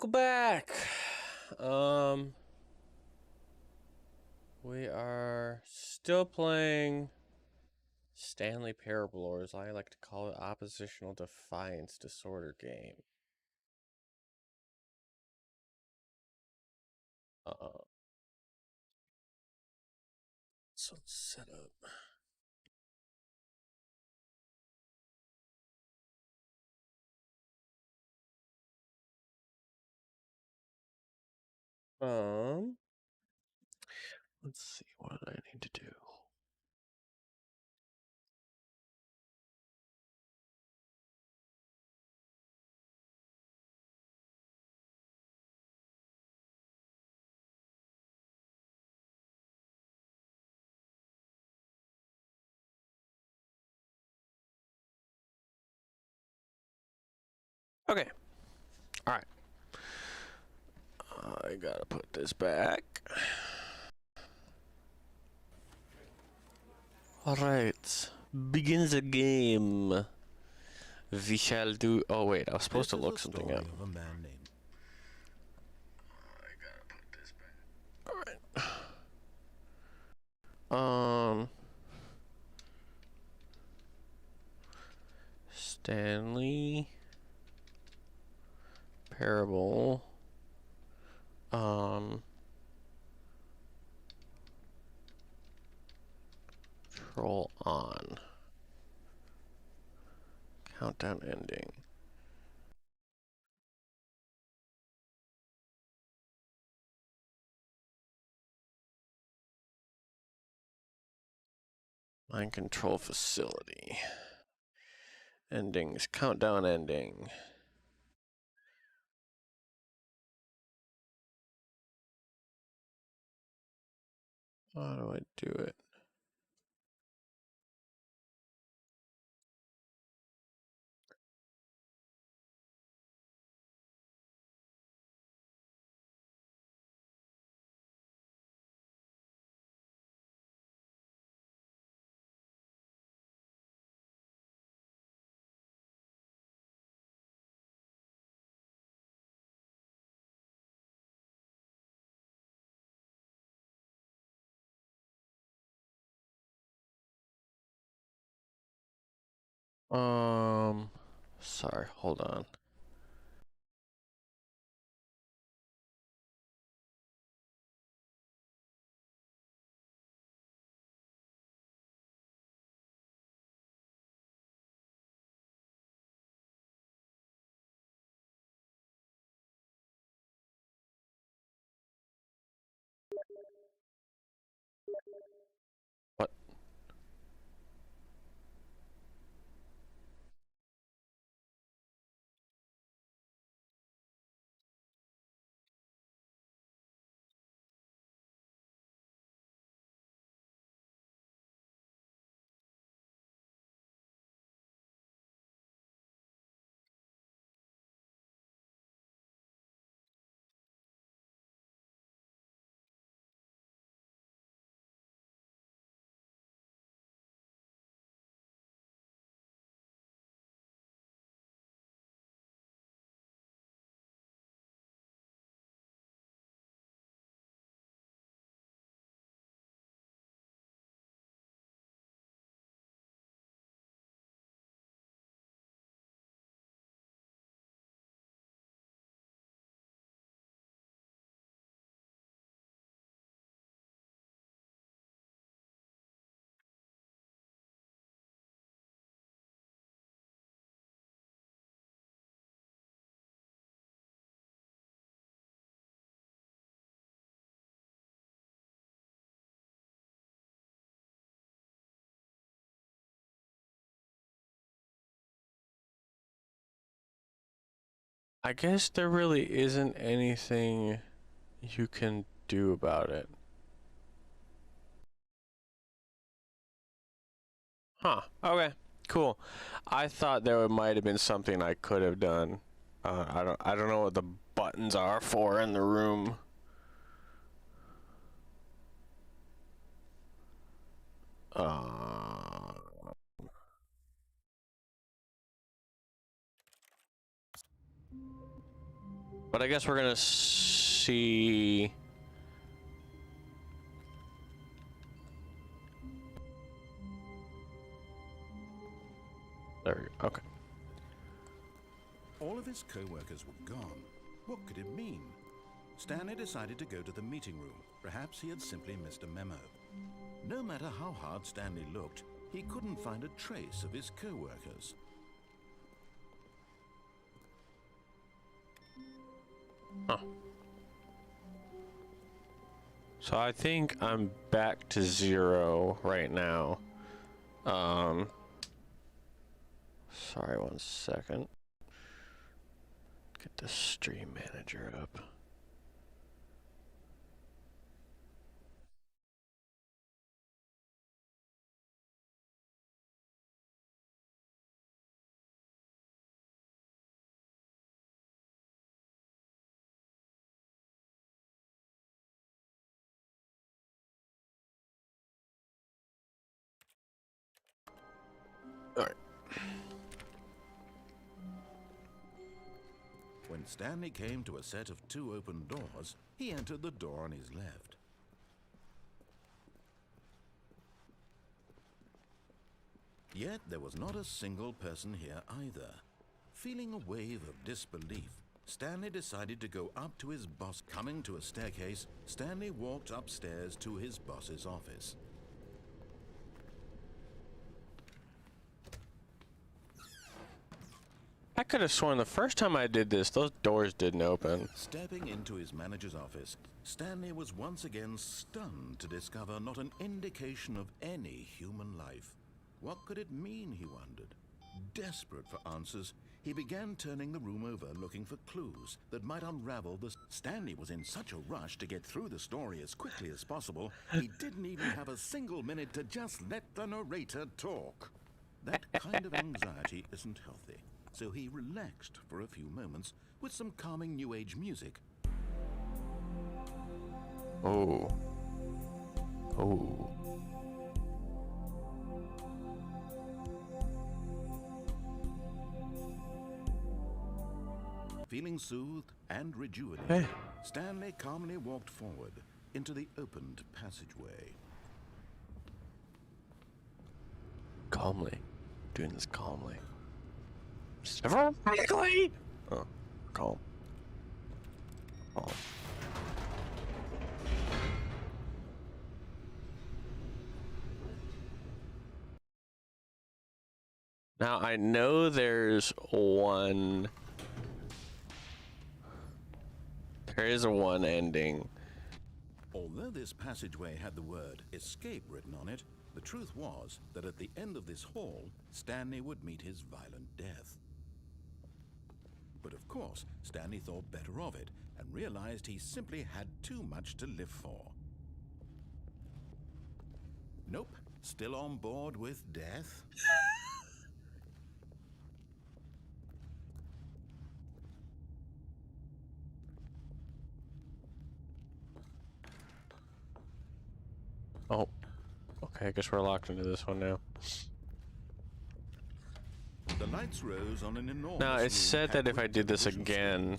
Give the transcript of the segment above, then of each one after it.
welcome back. We are still playing Stanley Parable, or as I like to call it, Oppositional Defiance Disorder game. So let's set up. Let's see, what did I need to do? Okay. All right. I gotta put this back. All right. Begin the game. We shall do. Oh wait, I was supposed to look something up. Of a man named. I gotta put this back. All right. Stanley Parable. Control on. Countdown ending. Mind control facility. Endings. Countdown ending. How do I do it? Sorry, hold on. What? I guess there really isn't anything you can do about it. Huh. Okay. Cool. I thought there might have been something I could have done. I don't know what the buttons are for in the room. But I guess we're gonna see. There we go. Okay. All of his co-workers were gone. What could it mean? Stanley decided to go to the meeting room. Perhaps he had simply missed a memo. No matter how hard Stanley looked, he couldn't find a trace of his co-workers. Huh. So I think I'm back to 0 right now. Sorry, 1 second. Get the stream manager up. All right. When Stanley came to a set of 2 open doors, he entered the door on his left. Yet there was not a single person here either. Feeling a wave of disbelief, Stanley decided to go up to his boss. Coming to a staircase, Stanley walked upstairs to his boss's office. I could have sworn the first time I did this, those doors didn't open. Stepping into his manager's office, Stanley was once again stunned to discover not an indication of any human life. What could it mean, he wondered. Desperate for answers, he began turning the room over looking for clues that might unravel the... Stanley was in such a rush to get through the story as quickly as possible, he didn't even have a single minute to just let the narrator talk. That kind of anxiety isn't healthy. So he relaxed for a few moments with some calming New Age music. Oh. Oh. Feeling soothed and rejuvenated, Hey. Stanley calmly walked forward into the opened passageway. Calmly. Doing this calmly. Everyone, quickly! Oh, calm. Calm. Now I know there's one. There is a one ending. Although this passageway had the word escape written on it, the truth was that at the end of this hall, Stanley would meet his violent death. But of course, Stanley thought better of it and realized he simply had too much to live for. Nope, still on board with death. Oh, okay, I guess we're locked into this one now. The lights rose on an enormous Now, it said that if I did this again,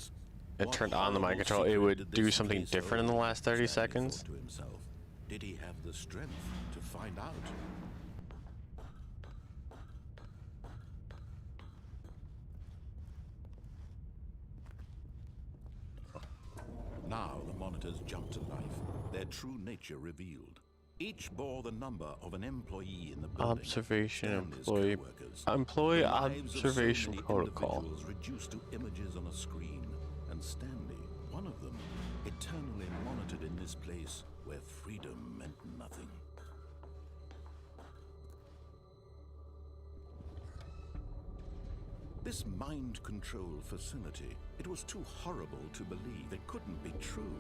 it turned on the mind control, it would do something different in the last 30 seconds. To himself, did he have the strength to find out? Now the monitors jumped to life, their true nature revealed. Each bore the number of an employee in the building. Observation Stanley's employee coworkers. employee The lives of so observation many protocol. individuals reduced to images on a screen, and Stanley, one of them, eternally monitored in this place where freedom meant nothing. This mind control facility, it was too horrible to believe. It couldn't be true.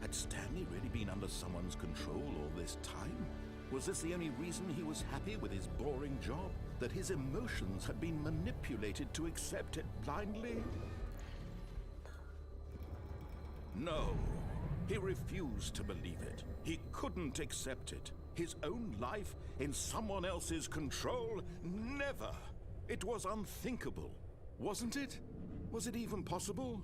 Had Stanley really been under someone's control all this time? Was this the only reason he was happy with his boring job? That his emotions had been manipulated to accept it blindly? No, he refused to believe it. He couldn't accept it. His own life in someone else's control? Never! It was unthinkable, wasn't it? Was it even possible?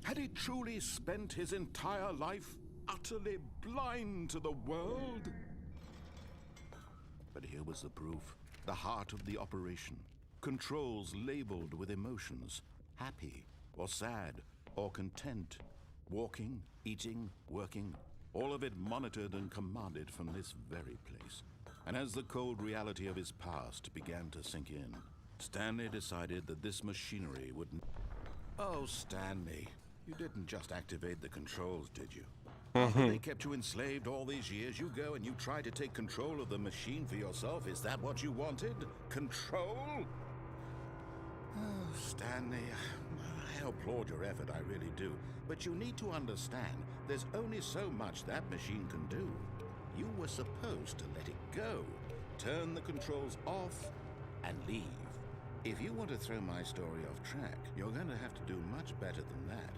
Had he truly spent his entire life utterly blind to the world? But here was the proof. The heart of the operation. Controls labeled with emotions. Happy, or sad, or content. Walking, eating, working. All of it monitored and commanded from this very place. And as the cold reality of his past began to sink in, Stanley decided that this machinery would... Oh, Stanley, you didn't just activate the controls, did you? After they kept you enslaved all these years, you go and you try to take control of the machine for yourself. Is that what you wanted? Control? Oh, Stanley, I applaud your effort, I really do. But you need to understand, there's only so much that machine can do. You were supposed to let it go, turn the controls off, and leave. If you want to throw my story off track, you're going to have to do much better than that.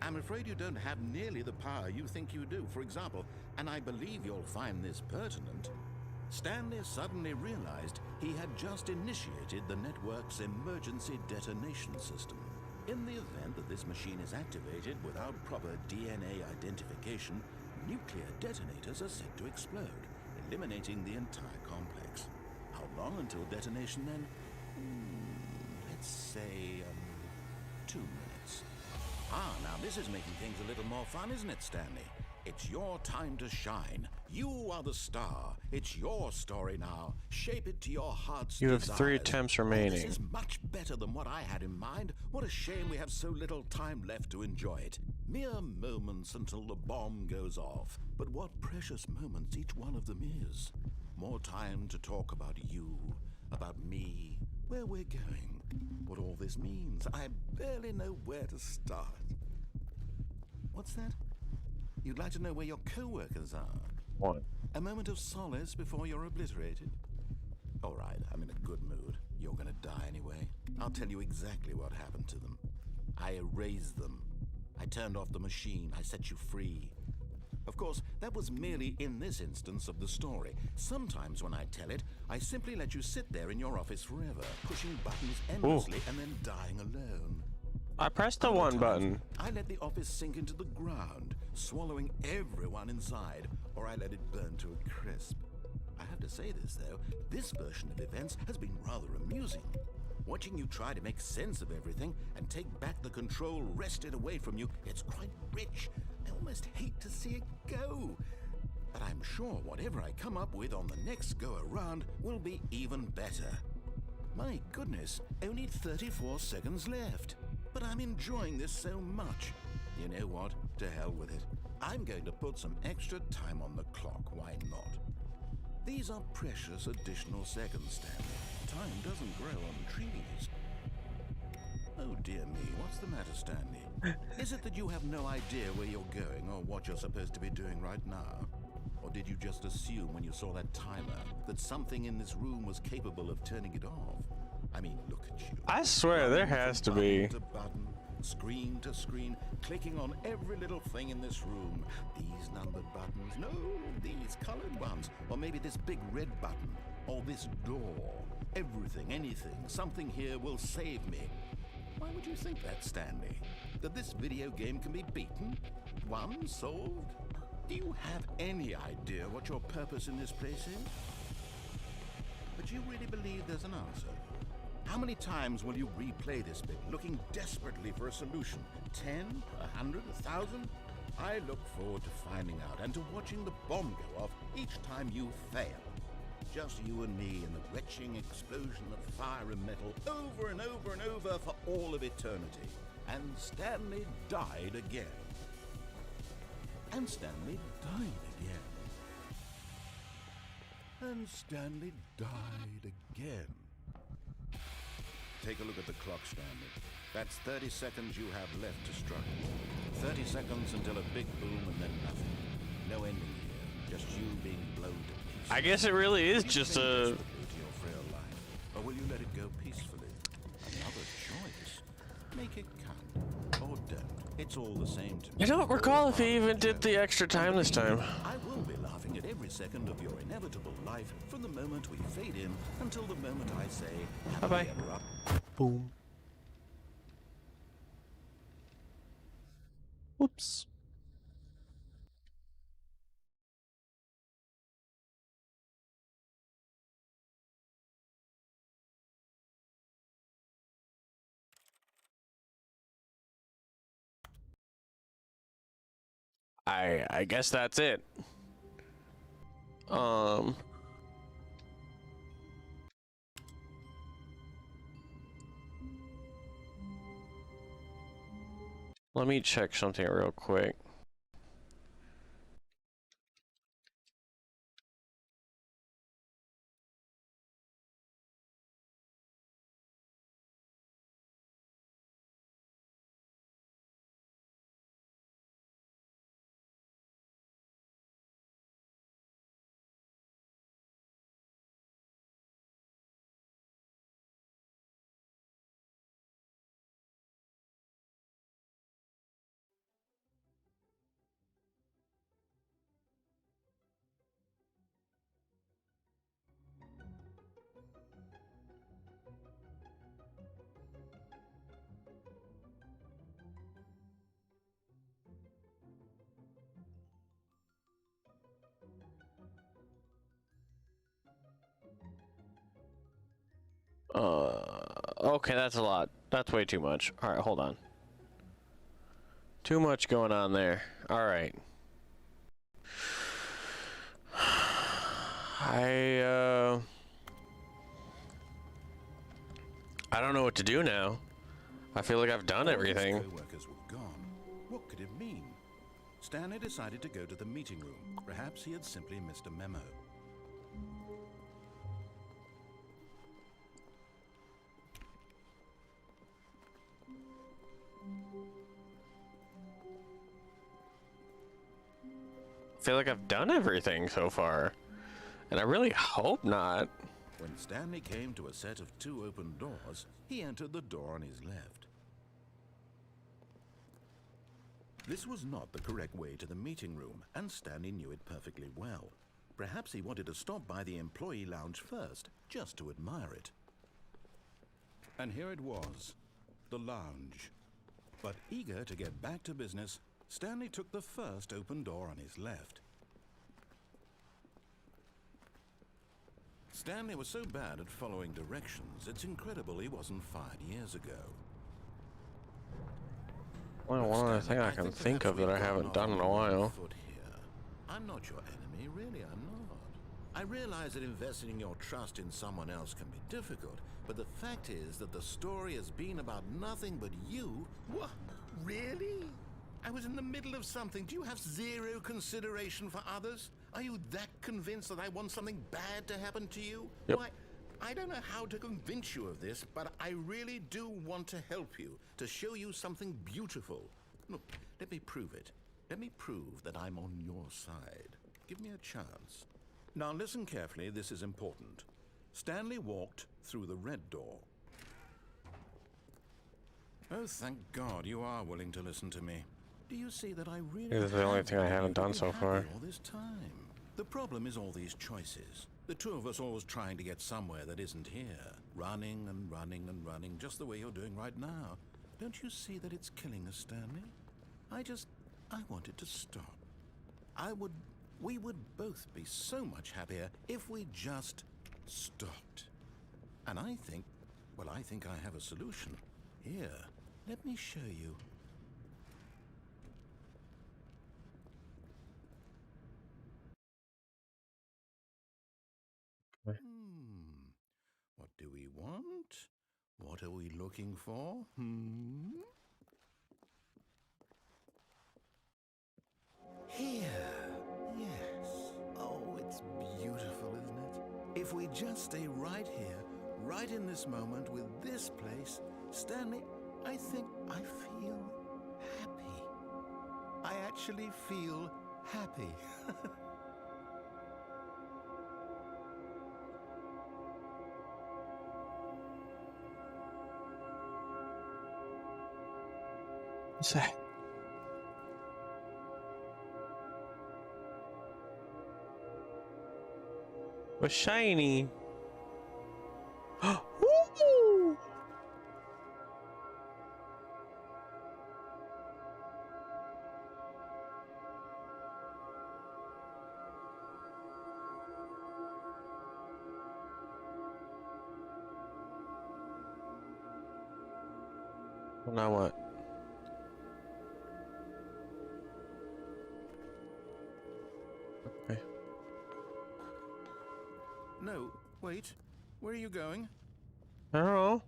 I'm afraid you don't have nearly the power you think you do. For example, and I believe you'll find this pertinent, Stanley suddenly realized he had just initiated the network's emergency detonation system. In the event that this machine is activated without proper DNA identification, nuclear detonators are set to explode, eliminating the entire complex. How long until detonation then? Let's say 2 minutes. Ah, now this is making things a little more fun, isn't it, Stanley? It's your time to shine. You are the star. It's your story now. Shape it to your heart's You have desires. 3 attempts Oh, remaining. this is much better than what I had in mind. What a shame we have so little time left to enjoy it. Mere moments until the bomb goes off. But what precious moments each one of them is. More time to talk about you, about me, where we're going, what all this means. I barely know where to start. What's that? You'd like to know where your co-workers are? 1. A moment of solace before you're obliterated? All right, I'm in a good mood. You're gonna die anyway. I'll tell you exactly what happened to them. I erased them. I turned off the machine. I set you free. Of course, that was merely in this instance of the story. Sometimes when I tell it, I simply let you sit there in your office forever, pushing buttons endlessly and then dying alone. I pressed the Other 1 times, button. I let the office sink into the ground, swallowing everyone inside, or I let it burn to a crisp. I have to say this, though, this version of events has been rather amusing. Watching you try to make sense of everything and take back the control wrested away from you, it's quite rich. I almost hate to see it go. But I'm sure whatever I come up with on the next go-around will be even better. My goodness, only 34 seconds left. But I'm enjoying this so much. You know what? To hell with it. I'm going to put some extra time on the clock. Why not? These are precious additional seconds, Stanley. Time doesn't grow on trees. Oh dear me, what's the matter, Stanley? Is it that you have no idea where you're going or what you're supposed to be doing right now? Or did you just assume when you saw that timer that something in this room was capable of turning it off? I mean, look at you. I swear there has to be. Button to button, screen to screen, clicking on every little thing in this room. These numbered buttons, no, these colored ones. Or maybe this big red button, or this door. Everything, anything, something here will save me. Why would you think that, Stanley? That this video game can be beaten? Won? Solved? Do you have any idea what your purpose in this place is? But you really believe there's an answer? How many times will you replay this bit, looking desperately for a solution? 10? 100? 1,000? I look forward to finding out and to watching the bomb go off each time you fail. Just you and me in the retching explosion of fire and metal over and over and over for all of eternity. And Stanley died again. And Stanley died again. And Stanley died again. Take a look at the clock, Stanley. That's 30 seconds you have left to struggle. 30 seconds until a big boom and then nothing. No ending here. Just you being blown to pieces. I guess it really is You just cling a... desperately to your frail life, or will you let it go peacefully? Another choice. Make it count, or don't. It's all the same to me. I don't recall if he even did the extra time this time. I will be laughing at every second of your inevitable life from the moment we fade in until the moment I say, Bye-bye. ever up. Boom. Whoops. I guess that's it. Let me check something real quick. Okay, that's a lot. That's way too much. All right, hold on. Too much going on there. All right. I don't know what to do now. I feel like I've done everything. All his co-workers were gone. What could it mean? Stanley decided to go to the meeting room. Perhaps he had simply missed a memo. I feel like I've done everything so far. And I really hope not. When Stanley came to a set of 2 open doors, he entered the door on his left. This was not the correct way to the meeting room, and Stanley knew it perfectly well. Perhaps he wanted to stop by the employee lounge first, just to admire it. And here it was, the lounge. But eager to get back to business, Stanley took the first open door on his left. Stanley was so bad at following directions, it's incredible he wasn't fired years ago. Well, one other thing I can think of that I haven't done in a while. I'm not your enemy, really, I'm not. I realize that investing your trust in someone else can be difficult, but the fact is that the story has been about nothing but you. What? Really? I was in the middle of something. Do you have zero consideration for others? Are you that convinced that I want something bad to happen to you? Yep. Why, I don't know how to convince you of this, but I really do want to help you, to show you something beautiful. Look, let me prove it. Let me prove that I'm on your side. Give me a chance. Now listen carefully, this is important. Stanley walked through the red door. Oh, thank God you are willing to listen to me. Do you see that I really This is the only thing I haven't done so far. all this time? The problem is all these choices. The two of us always trying to get somewhere that isn't here. Running and running and running, just the way you're doing right now. Don't you see that it's killing us, Stanley? I wanted to stop. We would both be so much happier if we just stopped. And I think I have a solution. Here, let me show you. What do we want? What are we looking for? Here. Yes. Oh, it's beautiful, isn't it? If we just stay right here, right in this moment with this place, Stanley, I think I feel happy. I actually feel happy. What's that? Was shiny. Woo! Well, now what? Okay. No, wait. Where are you going? I don't know.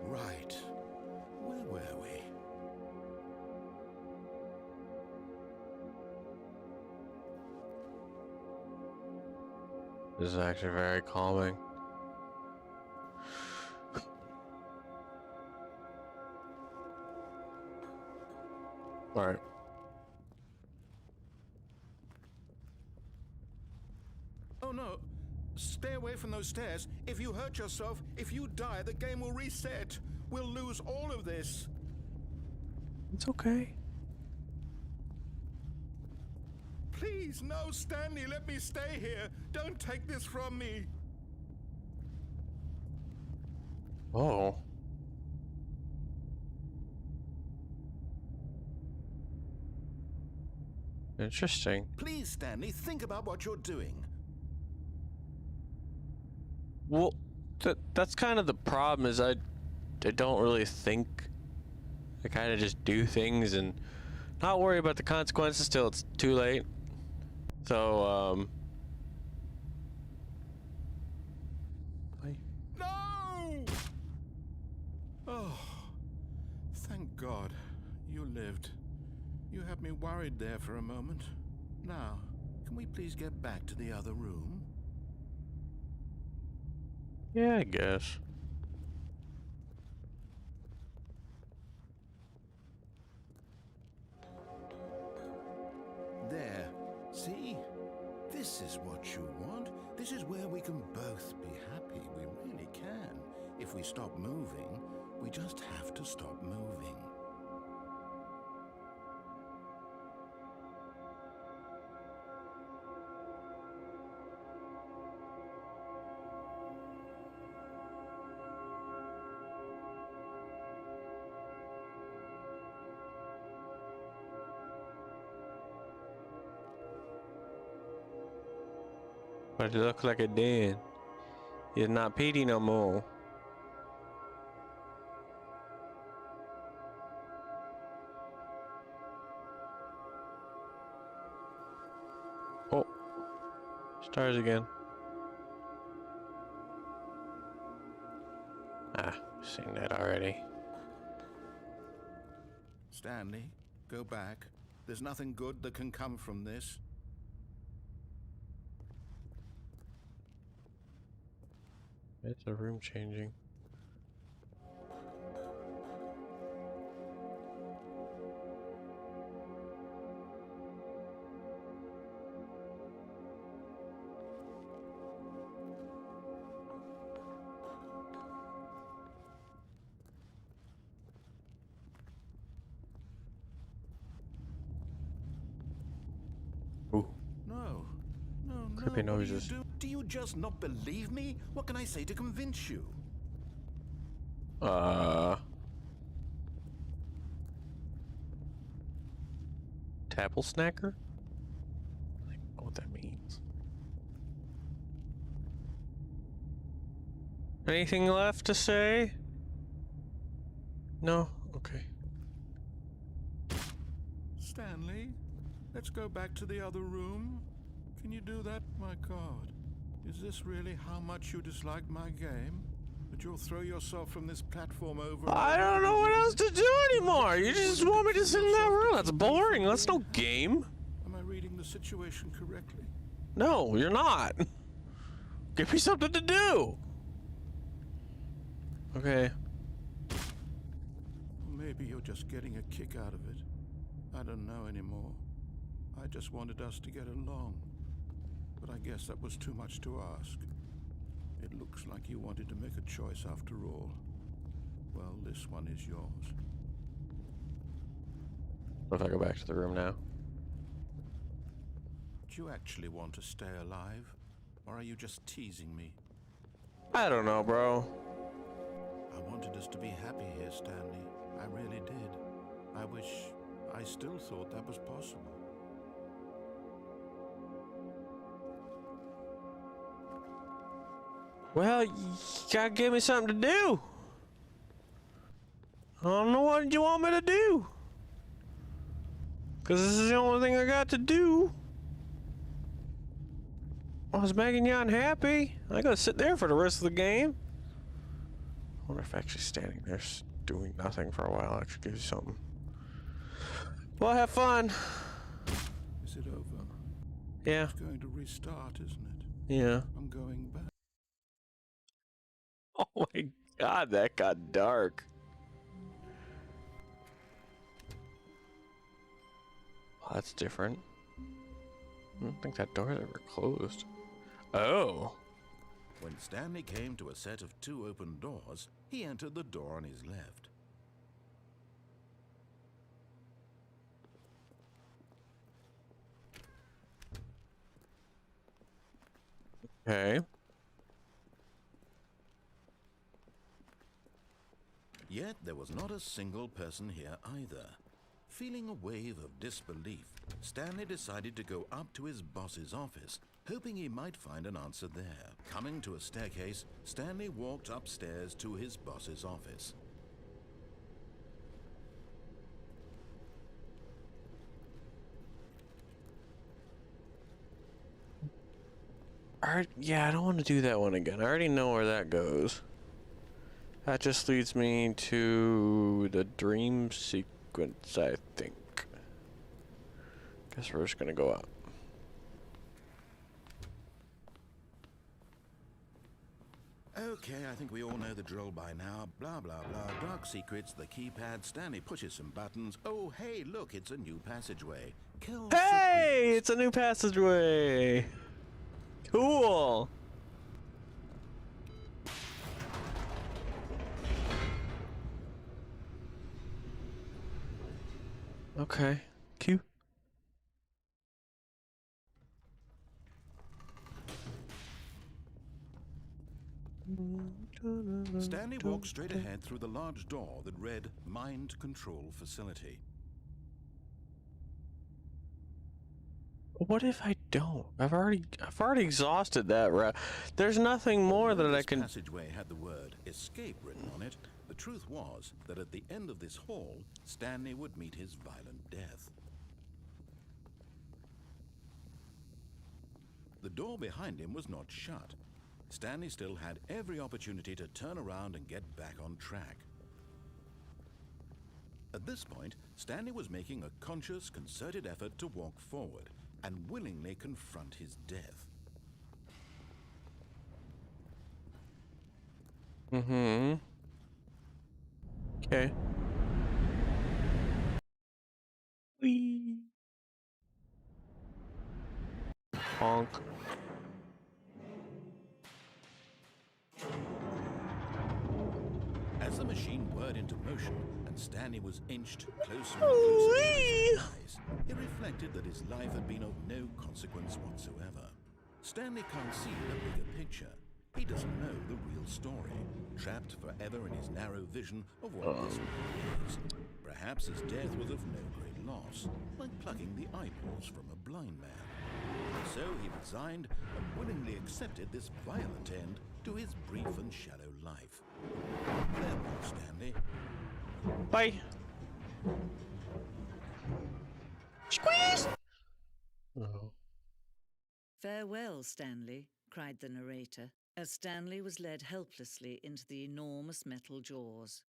Right. Where were we? This is actually very calming. Alright. Oh no. Stay away from those stairs. If you hurt yourself, if you die, the game will reset. We'll lose all of this. It's okay. Please, no, Stanley, let me stay here. Don't take this from me. Oh. Interesting. Please, Stanley, think about what you're doing. Well, that's kind of the problem is I don't really think. I kind of just do things and not worry about the consequences till it's too late. So, No! Oh, thank God you lived. You had me worried there for a moment. Now, can we please get back to the other room? yeah, I guess. There. See? This is what you want. This is where we can both be happy. We really can. If we stop moving, we just have to stop moving. But it looks like it did. It's not Petey no more. Oh, stars again. Ah, seen that already. Stanley, go back. There's nothing good that can come from this. It's a room changing. Ooh, No. No, creepy no. What noises. do you just not believe me? What can I say to convince you? Tapple snacker? I don't know what that means. Anything left to say? No? Okay. Stanley, let's go back to the other room. Can you do that? My God. Is this really how much you dislike my game? That you'll throw yourself from this platform over... I don't know what else to do anymore. You just want me to sit in that room. That's boring. That's no game. Am I reading the situation correctly? No, you're not. Give me something to do. Okay. Maybe you're just getting a kick out of it. I don't know anymore. I just wanted us to get along. But I guess that was too much to ask. It looks like you wanted to make a choice after all. Well, this one is yours. What if I go back to the room now? Do you actually want to stay alive? Or are you just teasing me? I don't know, bro. I wanted us to be happy here, Stanley. I really did. I wish I still thought that was possible. Well, you gotta give me something to do. I don't know what you want me to do. Because this is the only thing I got to do. I was making you unhappy. I gotta sit there for the rest of the game. I wonder if actually standing there doing nothing for a while actually gives you something. Well, have fun. Is it over? Yeah. It's going to restart, isn't it? Yeah. I'm going back. Oh my god, that got dark. Well, that's different. I don't think that door ever closed. Oh. When Stanley came to a set of 2 open doors, he entered the door on his left. Okay. Yet there was not a single person here either. Feeling a wave of disbelief, Stanley decided to go up to his boss's office, hoping he might find an answer there. Coming to a staircase, Stanley walked upstairs to his boss's office. Alright, yeah, I don't want to do that one again. I already know where that goes. That just leads me to the dream sequence, I think. Guess we're just gonna go up. Okay, I think we all know the drill by now. Blah, blah, blah. Dark secrets, the keypad. Stanley pushes some buttons. Oh, hey, look, it's a new passageway. Kill Hey! It's a new passageway! Cool! Okay. Cute. Stanley walked straight ahead through the large door that read Mind Control Facility. What if I don't? I've already exhausted that route. There's nothing more that I can. This passageway had the word escape written on it. The truth was that at the end of this hall, Stanley would meet his violent death. The door behind him was not shut. Stanley still had every opportunity to turn around and get back on track. At this point, Stanley was making a conscious, concerted effort to walk forward and willingly confront his death. Mm-hmm. Okay. Whee. Honk. As the machine whirred into motion and Stanley was inched closer and closer to his eyes, he reflected that his life had been of no consequence whatsoever. Stanley can't see the bigger picture. He doesn't know the real story, trapped forever in his narrow vision of what this world is. Perhaps his death was of no great loss, like plucking the eyeballs from a blind man. So he resigned and willingly accepted this violent end to his brief and shallow life. Farewell, Stanley. Bye. Squeeze! Oh. "Farewell, Stanley," cried the narrator, as Stanley was led helplessly into the enormous metal jaws.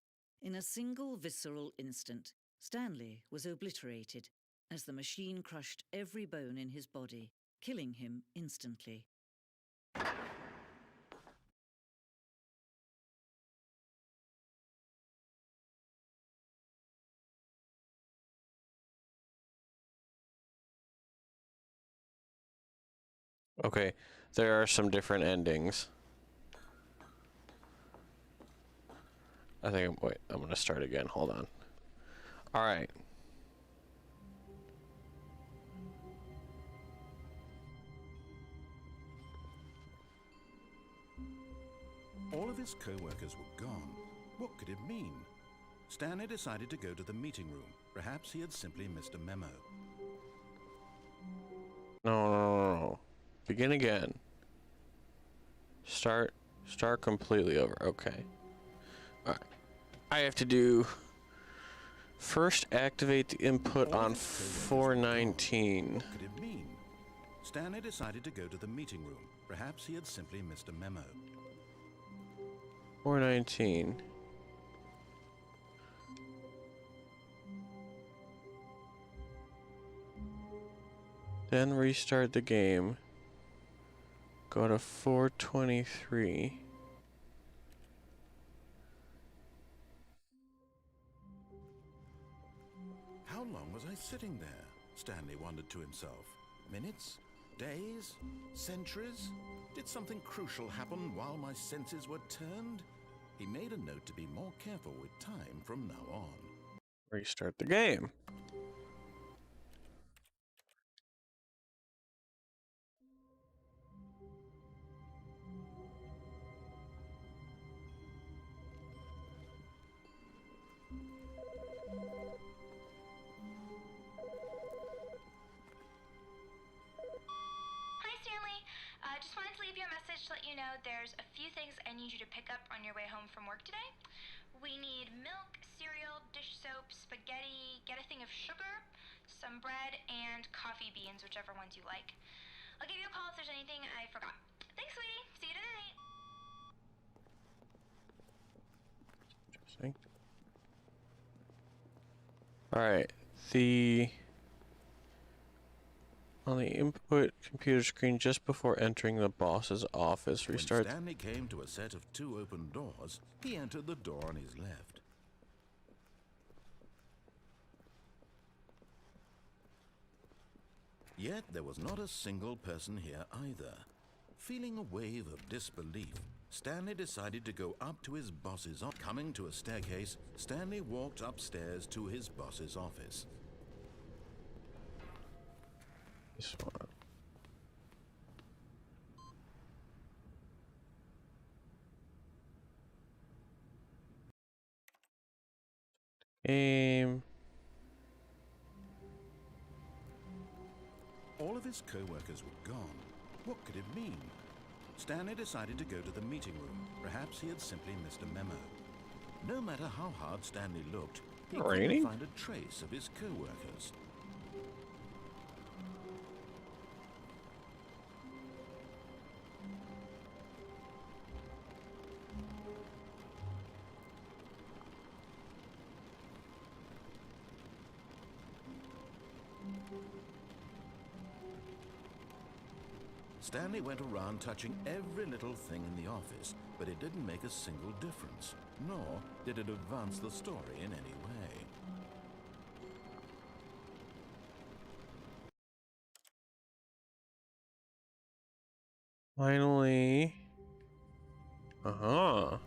In a single visceral instant, Stanley was obliterated as the machine crushed every bone in his body, killing him instantly. Okay, there are some different endings. I think, wait, I'm gonna start again. Hold on. All right. All of his co-workers were gone. What could it mean? Stanley decided to go to the meeting room. Perhaps he had simply missed a memo. No. Begin again. Start completely over. Okay. All right. I have to do First, activate the input All on of his co-workers were gone. 419. What could it mean? Stanley decided to go to the meeting room. Perhaps he had simply missed a memo. 419. Then restart the game. Go to 423. How long was I sitting there? Stanley wondered to himself. Minutes? Days? Centuries? Did something crucial happen while my senses were turned? He made a note to be more careful with time from now on. Restart the game. Hi, Stanley. Just wanted to leave you a message to let you know there's a few things I need you to pick up on your way home from work today. We need milk, cereal, dish soap, spaghetti, get a thing of sugar, some bread, and coffee beans, whichever ones you like. I'll give you a call if there's anything I forgot. Thanks, sweetie. See you tonight. Interesting. Alright, on the input computer screen just before entering the boss's office, restart. When Stanley came to a set of 2 open doors, he entered the door on his left. Yet there was not a single person here either. Feeling a wave of disbelief, Stanley decided to go up to his boss's office. Coming to a staircase, Stanley walked upstairs to his boss's office. This one. Aim. All of his co-workers were gone. What could it mean? Stanley decided to go to the meeting room. Perhaps he had simply missed a memo. No matter how hard Stanley looked, he Raining? couldn't find a trace of his co-workers. Stanley went around touching every little thing in the office, but it didn't make a single difference, nor did it advance the story in any way. Finally. Uh-huh.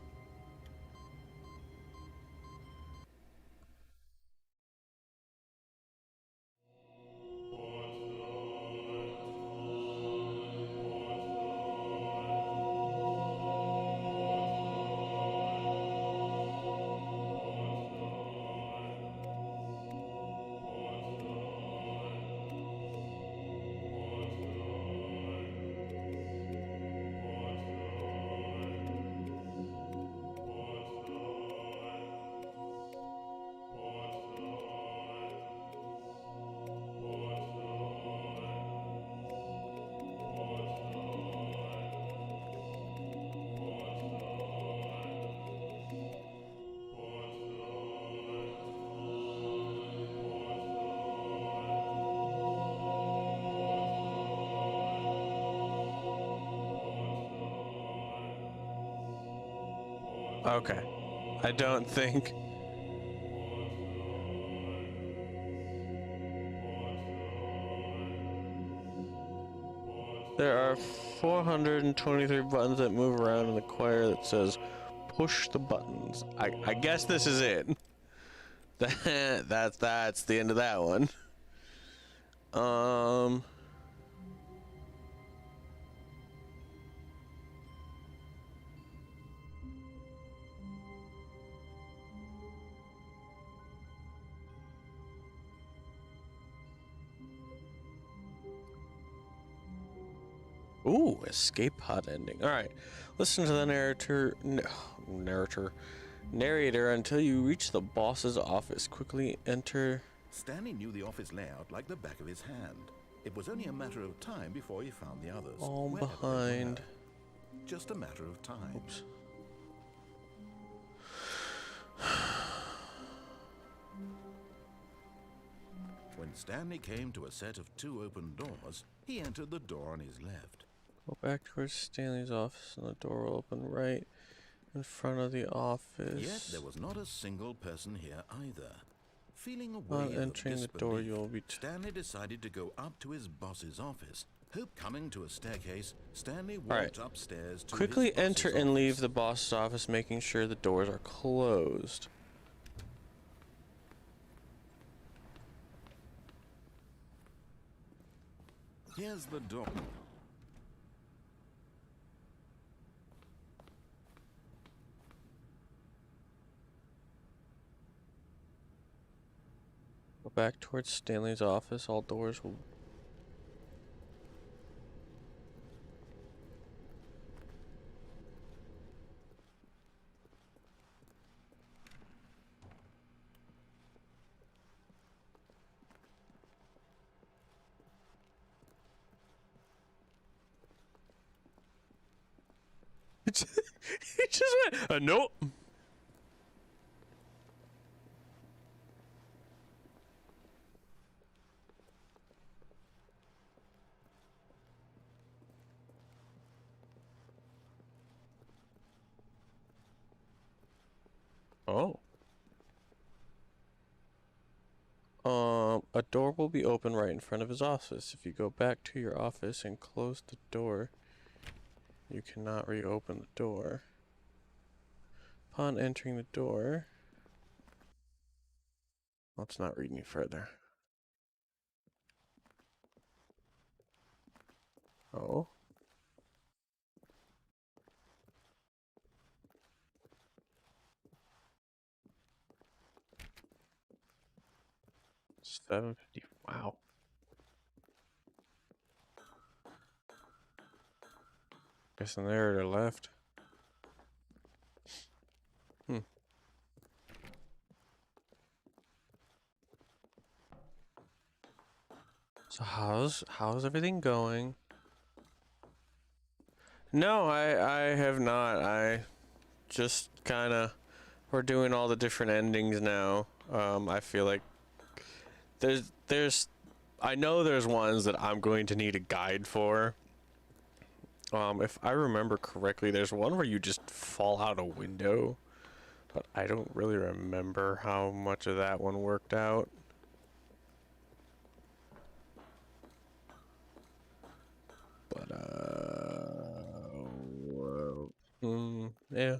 Okay. I don't think. There are 423 buttons that move around in the choir that says push the buttons. I guess this is it. That's the end of that one. Ooh, escape pod ending. All right, listen to the narrator. Narrator, until you reach the boss's office, quickly enter. Stanley knew the office layout like the back of his hand. It was only a matter of time before he found the others. All wherever they behind. were. Just a matter of time. Oops. When Stanley came to a set of 2 open doors, he entered the door on his left. Go back towards Stanley's office and the door will open right in front of the office. Yet there was not a single person here either. Feeling a Upon wave of entering the door, disbelief, you'll be Stanley decided to go up to his boss's office. Coming to a staircase, Stanley walked Alright. upstairs to quickly his boss's enter and leave office. the boss's office, making sure the doors are closed. Here's the door. Go back towards Stanley's office. All doors will. He just went, nope. Oh. A door will be open right in front of his office. If you go back to your office and close the door, you cannot reopen the door. Upon entering the door, let's not read any further. Oh. $7.50. Wow. Guess the narrator left. So how's everything going? No, I have not. I just kind of, we're doing all the different endings now. I feel like there's I know there's ones that I'm going to need a guide for. If I remember correctly, there's one where you just fall out a window, but I don't really remember how much of that one worked out. But yeah.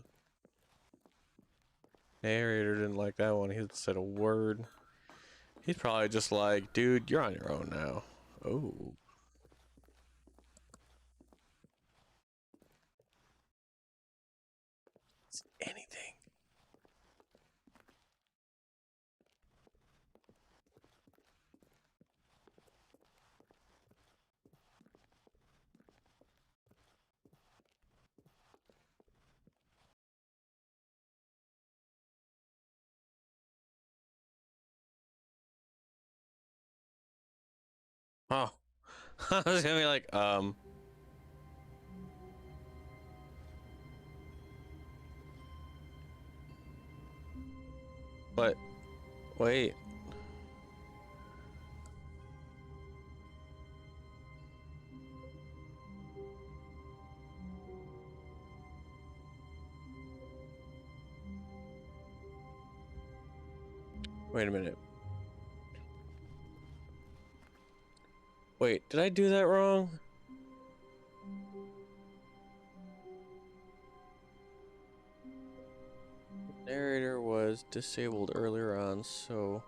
Narrator didn't like that one. He said a word. He's probably just like, dude, you're on your own now. Oh. It's anything. Oh. I was gonna be like, but wait. Wait a minute. Wait, did I do that wrong? Narrator was disabled earlier on, so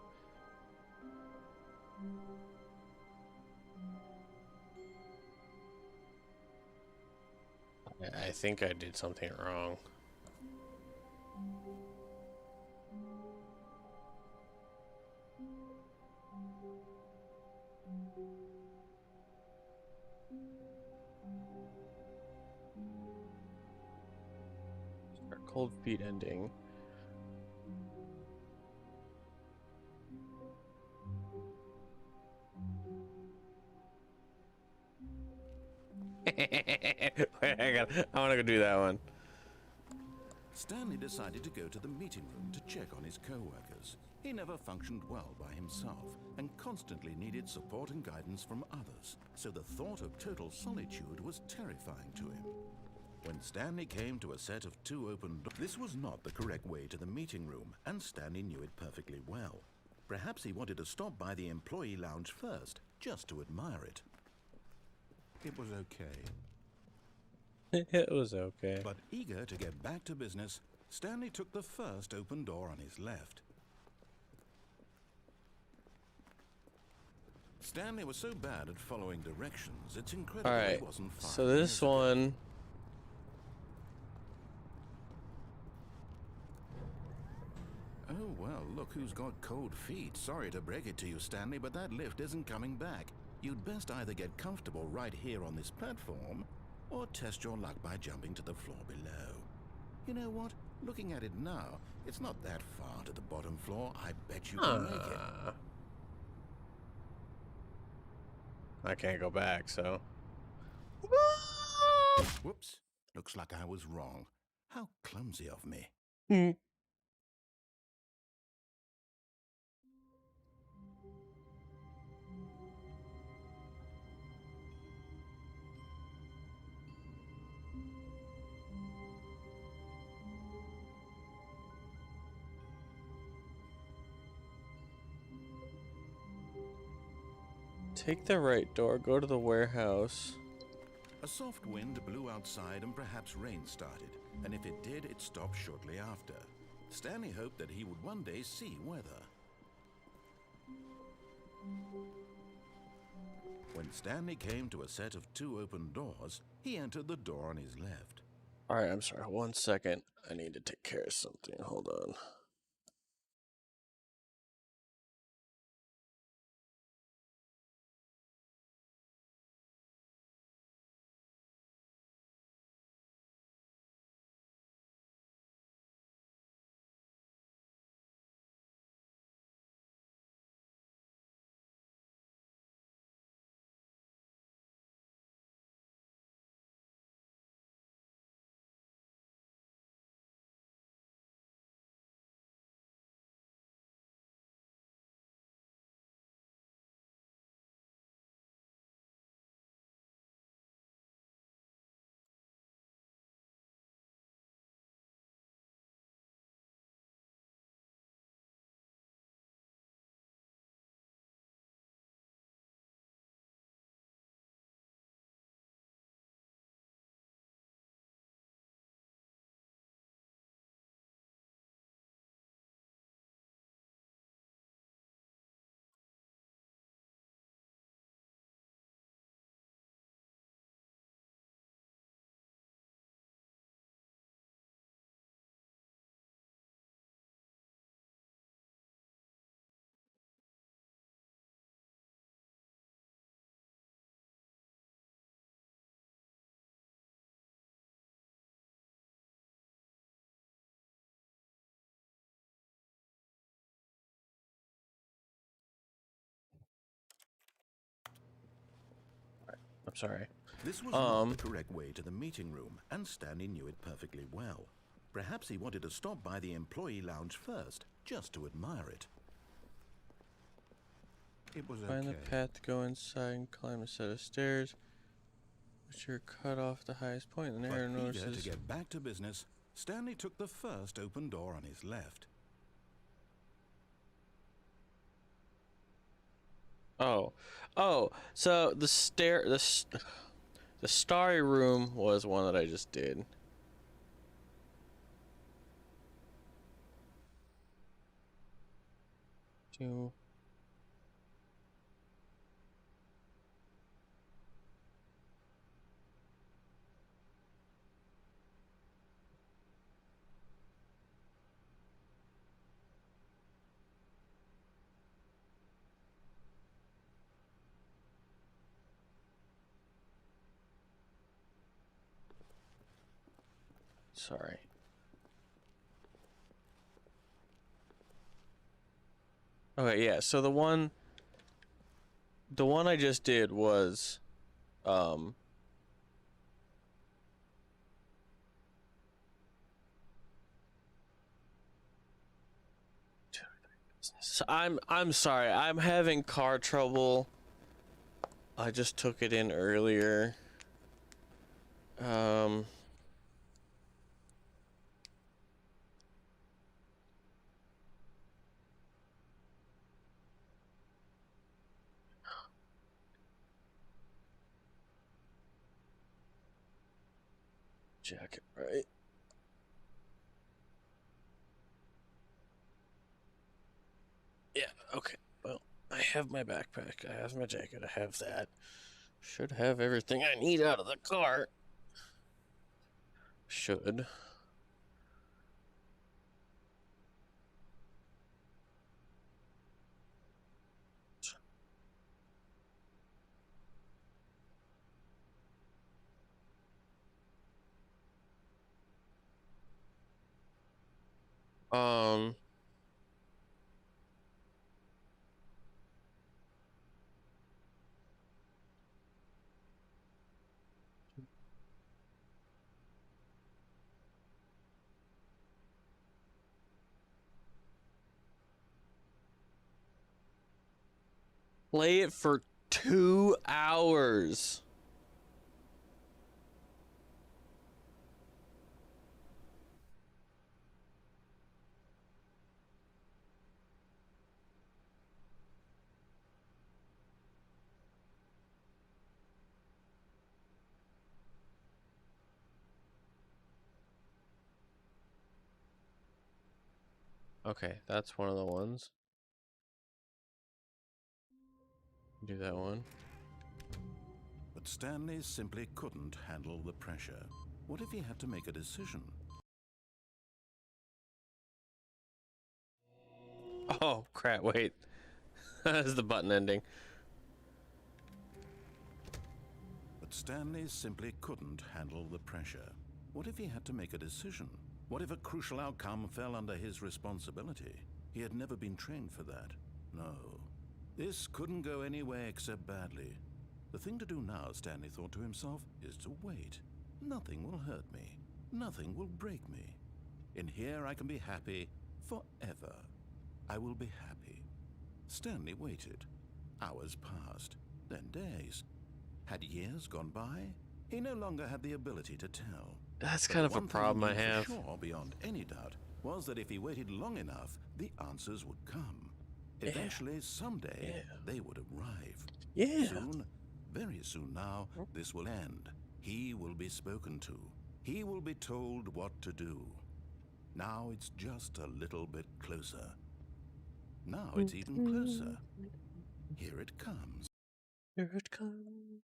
I think I did something wrong. Our cold feet ending. Wait, I want to go do that one. Stanley decided to go to the meeting room to check on his co-workers. He never functioned well by himself and constantly needed support and guidance from others, so the thought of total solitude was terrifying to him. When Stanley came to a set of 2 open doors, this was not the correct way to the meeting room, and Stanley knew it perfectly well. Perhaps he wanted to stop by the employee lounge first, just to admire it. It was okay. It was okay. But eager to get back to business, Stanley took the first open door on his left. Stanley was so bad at following directions, it's incredible All right. he wasn't fired. So this one. Oh, well, look who's got cold feet. Sorry to break it to you, Stanley, but that lift isn't coming back. You'd best either get comfortable right here on this platform, or test your luck by jumping to the floor below. You know what? Looking at it now, it's not that far to the bottom floor. I bet you can make it. I can't go back, so. Whoops. Looks like I was wrong. How clumsy of me. Take the right door, go to the warehouse. A soft wind blew outside and perhaps rain started, and if it did, it stopped shortly after. Stanley hoped that he would one day see weather. When Stanley came to a set of 2 open doors, he entered the door on his left. Alright, I'm sorry. 1 second. I need to take care of something. Hold on. I'm sorry. This was not the correct way to the meeting room, and Stanley knew it perfectly well. Perhaps he wanted to stop by the employee lounge first, just to admire it. It was okay. Find the path to go inside and climb a set of stairs, which are cut off the highest point in the narrow But eager notices. to get back to business, Stanley took the first open door on his left. Oh, so the starry room was one that I just did. Two. Sorry. Okay, yeah, so the one I just did was So I'm sorry. I'm having car trouble. I just took it in earlier. Um Jacket, right? Yeah, okay. Well, I have my backpack. I have my jacket. I have that. Should have everything I need out of the car. Should. Um, Play it for 2 hours. Okay, that's one of the ones. Do that one. But Stanley simply couldn't handle the pressure. What if he had to make a decision? Oh, crap, wait. That's the button ending. But Stanley simply couldn't handle the pressure. What if he had to make a decision? What if a crucial outcome fell under his responsibility? He had never been trained for that. No. This couldn't go any way except badly. The thing to do now, Stanley thought to himself, is to wait. Nothing will hurt me. Nothing will break me. In here I can be happy forever. I will be happy. Stanley waited. Hours passed, then days. Had years gone by? He no longer had the ability to tell. That's But kind of a one thing problem he I knew for have. sure, beyond any doubt, was that if he waited long enough, the answers would come. Eventually, someday, they would arrive. Yeah. Soon, very soon now, this will end. He will be spoken to. He will be told what to do. Now it's just a little bit closer. Now it's even closer. Here it comes. Here it comes.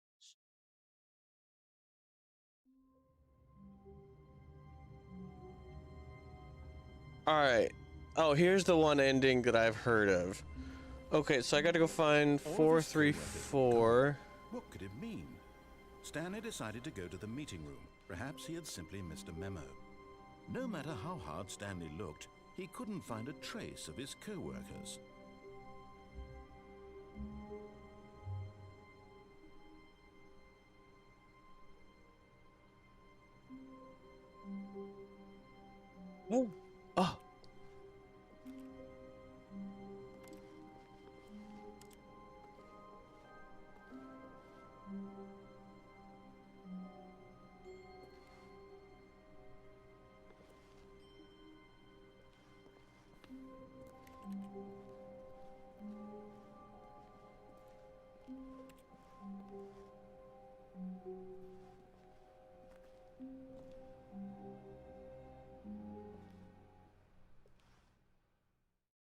Alright. Oh, here's the one ending that I've heard of. Okay, so I gotta go find All this theoretic 434. What could it mean? Stanley decided to go to the meeting room. Perhaps he had simply missed a memo. No matter how hard Stanley looked, he couldn't find a trace of his co-workers. Oh. Oh.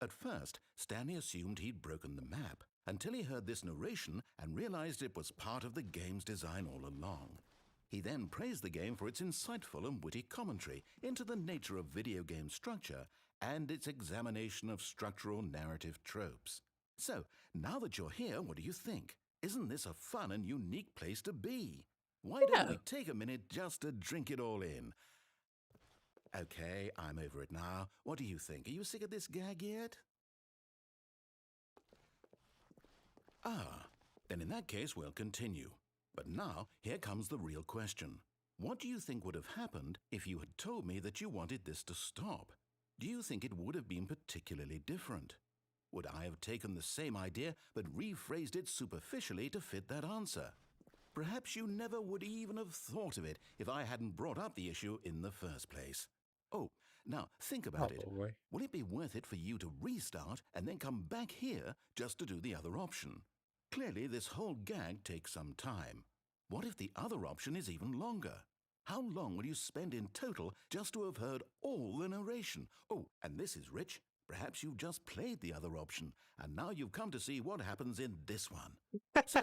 At first, Stanley assumed he'd broken the map until he heard this narration and realized it was part of the game's design all along. He then praised the game for its insightful and witty commentary into the nature of video game structure and its examination of structural narrative tropes. So, now that you're here, what do you think? Isn't this a fun and unique place to be? Why don't we take a minute just to drink it all in? Okay, I'm over it now. What do you think? Are you sick of this gag yet? Ah, then in that case we'll continue. But now, here comes the real question. What do you think would have happened if you had told me that you wanted this to stop? Do you think it would have been particularly different? would I have taken the same idea but rephrased it superficially to fit that answer? Perhaps you never would even have thought of it if I hadn't brought up the issue in the first place. Oh, now think about it. Probably. Will it be worth it for you to restart and then come back here just to do the other option? Clearly, this whole gag takes some time. What if the other option is even longer? How long will you spend in total just to have heard all the narration? Oh, and this is rich. Perhaps you've just played the other option, and now you've come to see what happens in this one. So,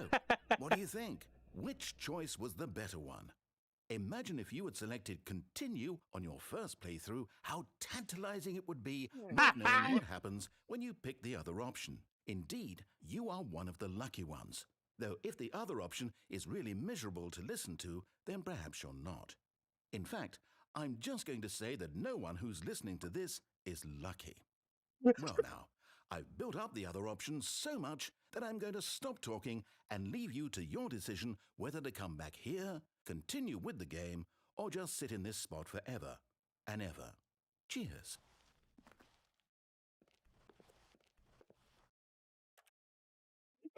what do you think? Which choice was the better one? Imagine if you had selected continue on your first playthrough, how tantalizing it would be not knowing what happens when you pick the other option. Indeed, you are one of the lucky ones. Though if the other option is really miserable to listen to, then perhaps you're not. In fact, I'm just going to say that no one who's listening to this is lucky. Well now, I've built up the other option so much that I'm going to stop talking and leave you to your decision whether to come back here, continue with the game, or just sit in this spot forever and ever. Cheers.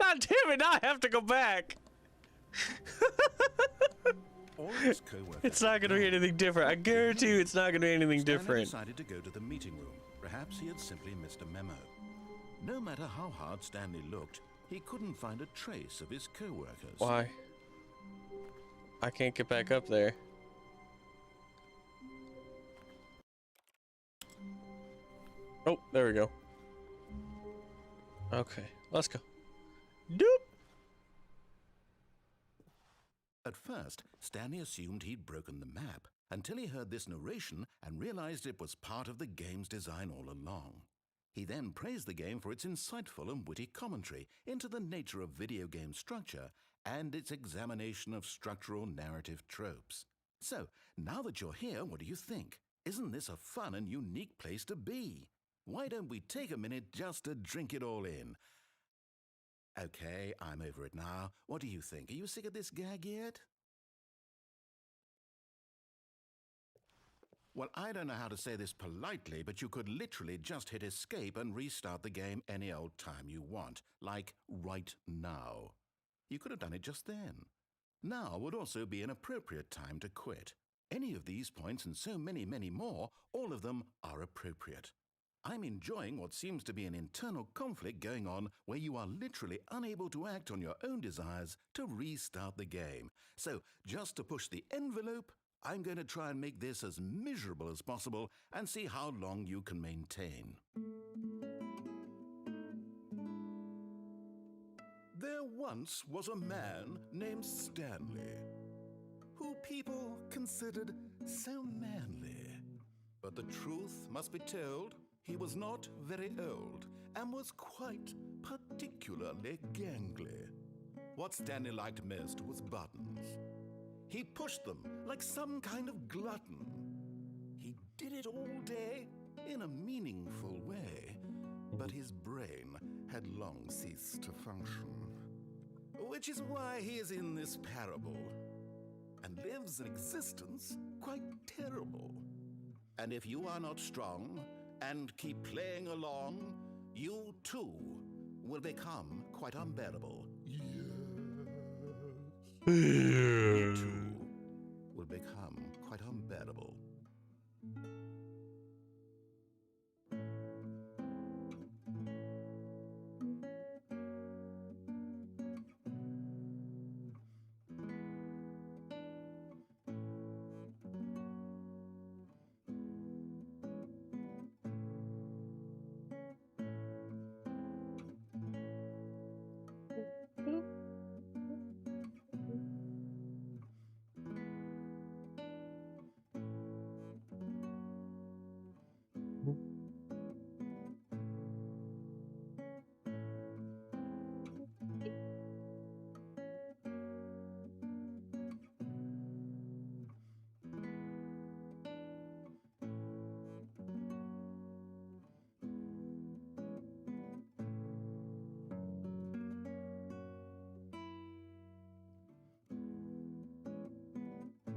God damn it, now I have to go back. It's not going to be anything different. I guarantee you it's not going to be anything Stanley different. decided to go to the meeting room. Perhaps he had simply missed a memo. No matter how hard Stanley looked, he couldn't find a trace of his co-workers. Why? I can't get back up there. Oh, there we go. Okay, let's go. Doop! At first, Stanley assumed he'd broken the map until he heard this narration and realized it was part of the game's design all along. He then praised the game for its insightful and witty commentary into the nature of video game structure and its examination of structural narrative tropes. So, now that you're here, what do you think? Isn't this a fun and unique place to be? Why don't we take a minute just to drink it all in? Okay, I'm over it now. What do you think? Are you sick of this gag yet? Well, I don't know how to say this politely, but you could literally just hit escape and restart the game any old time you want, like right now. You could have done it just then. Now would also be an appropriate time to quit. Any of these points and so many, many more, all of them are appropriate. I'm enjoying what seems to be an internal conflict going on where you are literally unable to act on your own desires to restart the game. So, just to push the envelope, I'm going to try and make this as miserable as possible and see how long you can maintain. There once was a man named Stanley, who people considered so manly. But the truth must be told, he was not very old and was quite particularly gangly. What Stanley liked most was buttons. He pushed them like some kind of glutton. He did it all day in a meaningful way, but his brain had long ceased to function. Which is why he is in this parable and lives an existence quite terrible. And if you are not strong and keep playing along, you too will become quite unbearable. You too will become quite unbearable.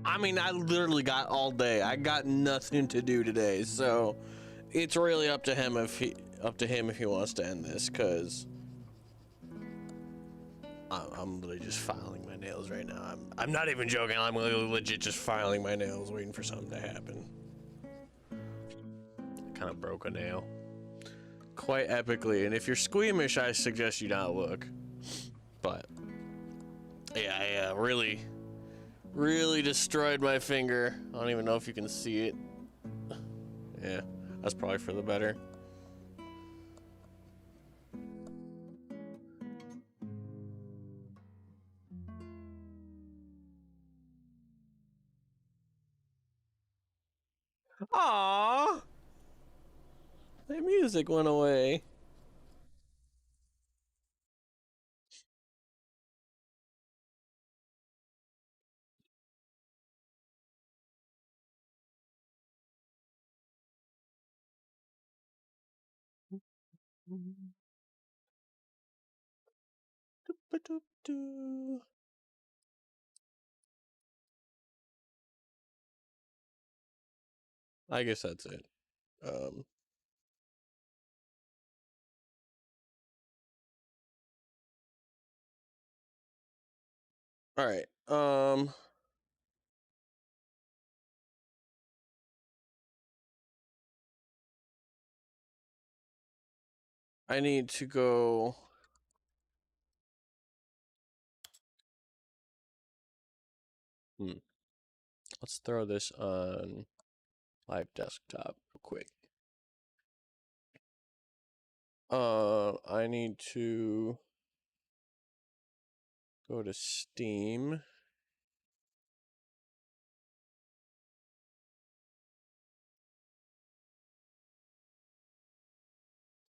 I mean, I literally got all day. I got nothing to do today, so it's really up to him if he. up to him if he wants to end this, because I'm literally just filing my nails right now. I'm not even joking. I'm legit just filing my nails, waiting for something to happen. I kind of broke a nail. Quite epically, and if you're squeamish, I suggest you not look. But yeah, I really destroyed my finger. I don't even know if you can see it. Yeah, that's probably for the better. Aww, the music went away. I guess that's it. Um, all right. I need to go. Let's throw this on live desktop real quick. I need to go to Steam.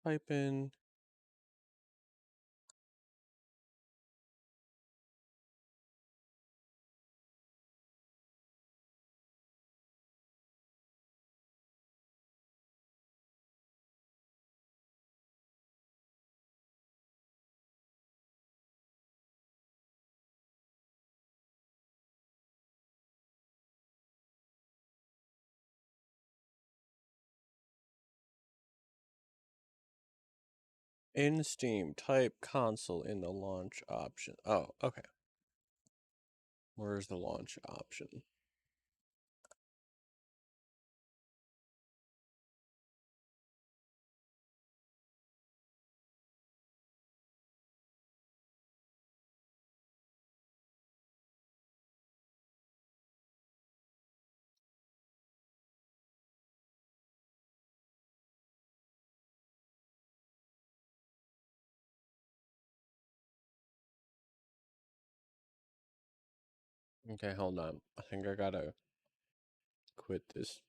Type in in Steam, type console in the launch option. Oh, okay. Where's the launch option? Okay, hold on. I think I gotta quit this.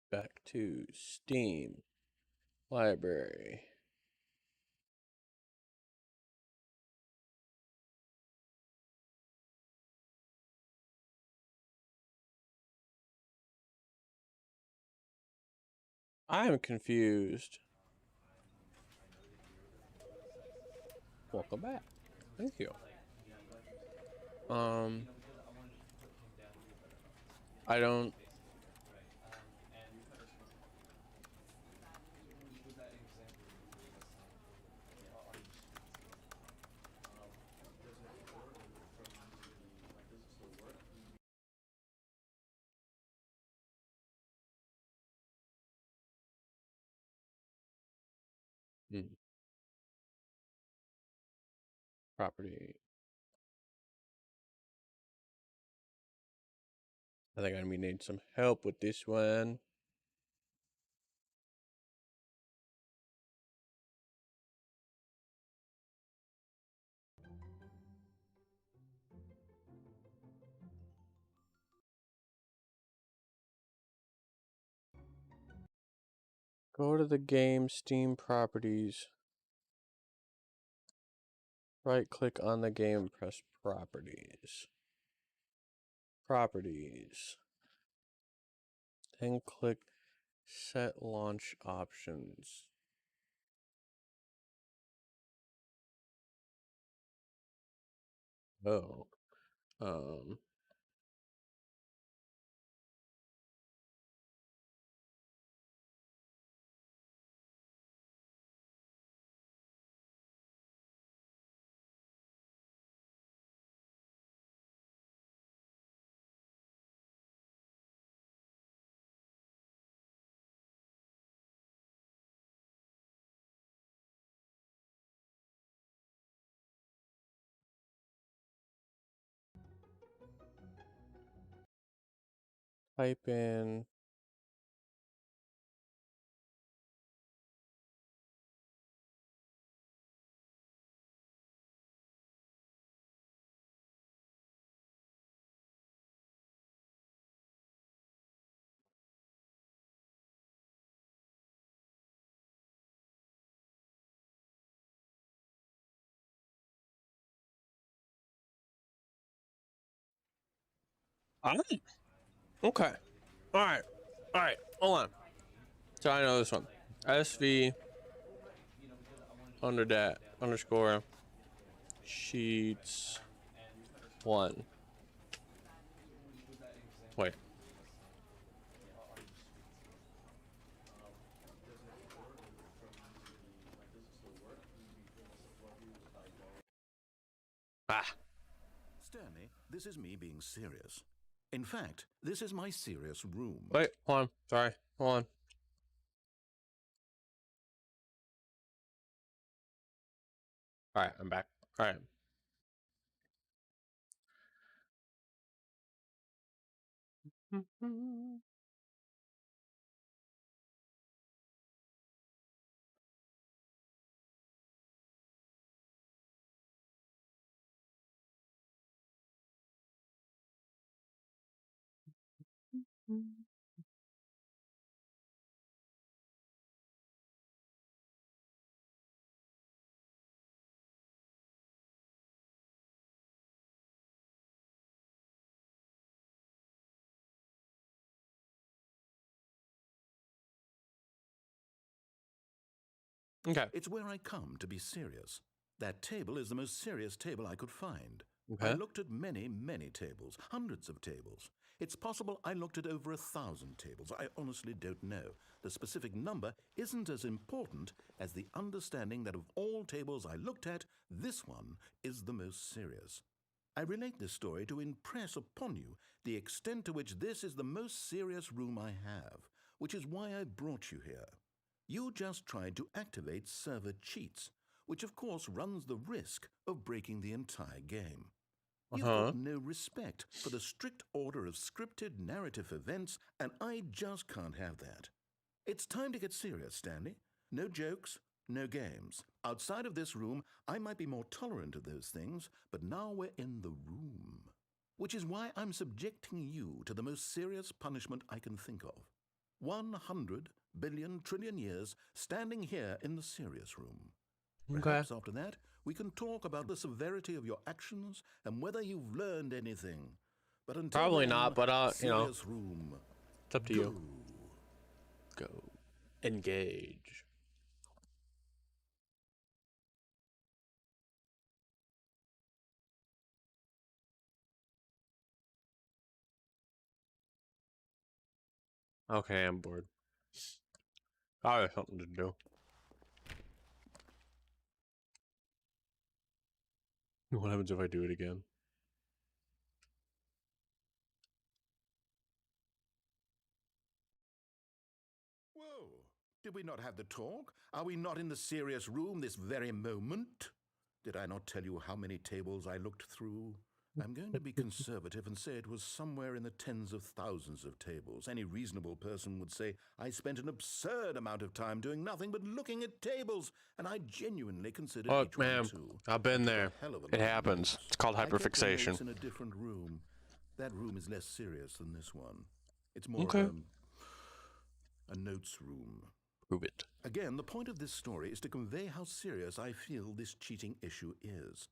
Back to Steam library. I am confused. Welcome back. Thank you. I don't. Property. I think I need some help with this one. Go to the game Steam properties. Right click on the game, press properties. Properties. Then click set launch options. Oh. Um. Type in. Okay. All right. All right. Hold on. So I know this one. SV under that underscore sheets one. Wait. Ah. Stanley, this is me being serious. In fact, this is my serious room. Wait. Hold on. Sorry. Hold on. All right. I'm back. All right. Okay. It's where I come to be serious. That table is the most serious table I could find. I Okay. looked at many, many tables, hundreds of tables. It's possible I looked at over 1,000 tables. I honestly don't know. The specific number isn't as important as the understanding that of all tables I looked at, this one is the most serious. I relate this story to impress upon you the extent to which this is the most serious room I have, which is why I brought you here. You just tried to activate server cheats, which of course runs the risk of breaking the entire game. You've Uh-huh. got no respect for the strict order of scripted narrative events, and I just can't have that. It's time to get serious, Stanley. No jokes, no games. Outside of this room, I might be more tolerant of those things, but now we're in the room. Which is why I'm subjecting you to the most serious punishment I can think of. 100 billion trillion years standing here in the serious room. Okay. Perhaps after that, we can talk about the severity of your actions and whether you've learned anything. But until Probably then, not, but serious room. it's up to Go. you. Go. Engage. Okay, I'm bored. I have something to do. What happens if I do it again? Whoa! Did we not have the talk? Are we not in the serious room this very moment? Did I not tell you how many tables I looked through? I'm going to be conservative and say it was somewhere in the tens of thousands of tables. Any reasonable person would say I spent an absurd amount of time doing nothing but looking at tables, and I genuinely considered Oh, each one man, too. I've been I took a there. hell of a It lot of happens. notes. It's called I kept the hyperfixation. notes in a different room. That room is less serious than this one. It's more Okay. of a notes room. Prove it. Again, the point of this story is to convey how serious I feel this cheating issue is.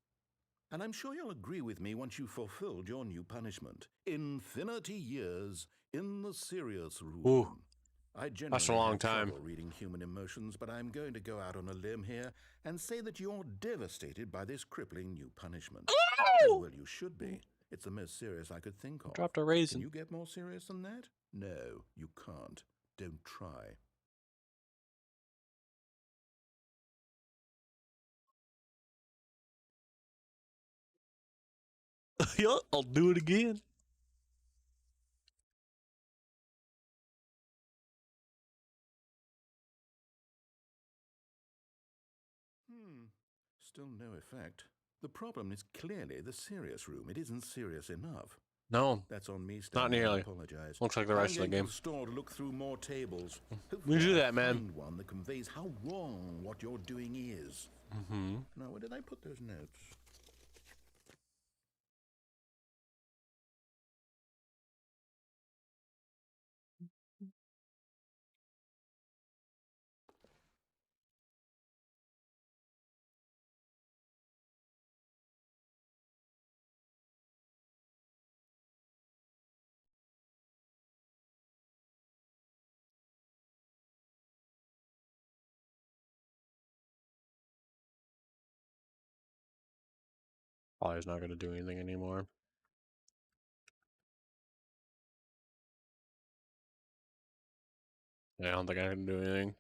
And I'm sure you'll agree with me once you've fulfilled your new punishment. Infinity years in the serious room. Ooh. I That's a generally long have time. trouble reading human emotions, but I'm going to go out on a limb here and say that you're devastated by this crippling new punishment. As well you should be. It's the most serious I could think of. Dropped a Can raisin. you get more serious than that? No, you can't. Don't try. Yeah, I'll do it again. Still no effect. The problem is clearly the serious room. It isn't serious enough. No, That's on me, not Stanley. I nearly. apologize. Looks like the rest of the I'm going game. to the store to look through more tables. You do Hopefully that, I'll man. find one that conveys how wrong what you're doing is. Now, where did I put those notes? Probably not going to do anything anymore. Yeah, I don't think I can do anything.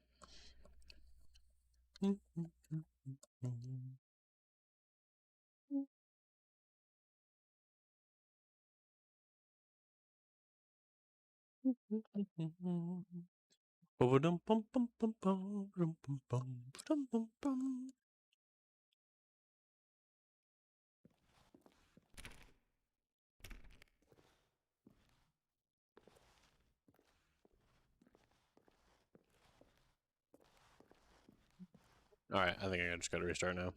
Alright, I think I just gotta restart now.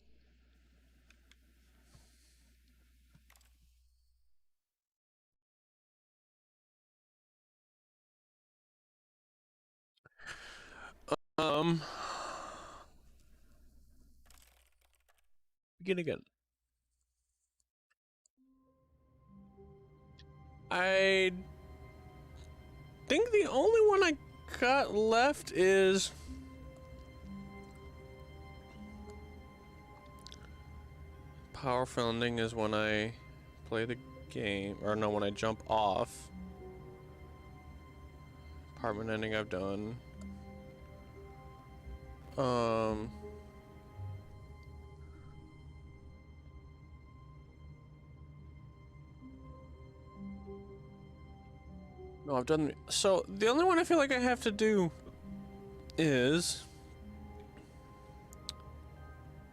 Begin again. I think the only one I got left is powerful ending is when I play the game, or no, when I jump off. Apartment ending I've done. No, I've done. So the only one I feel like I have to do is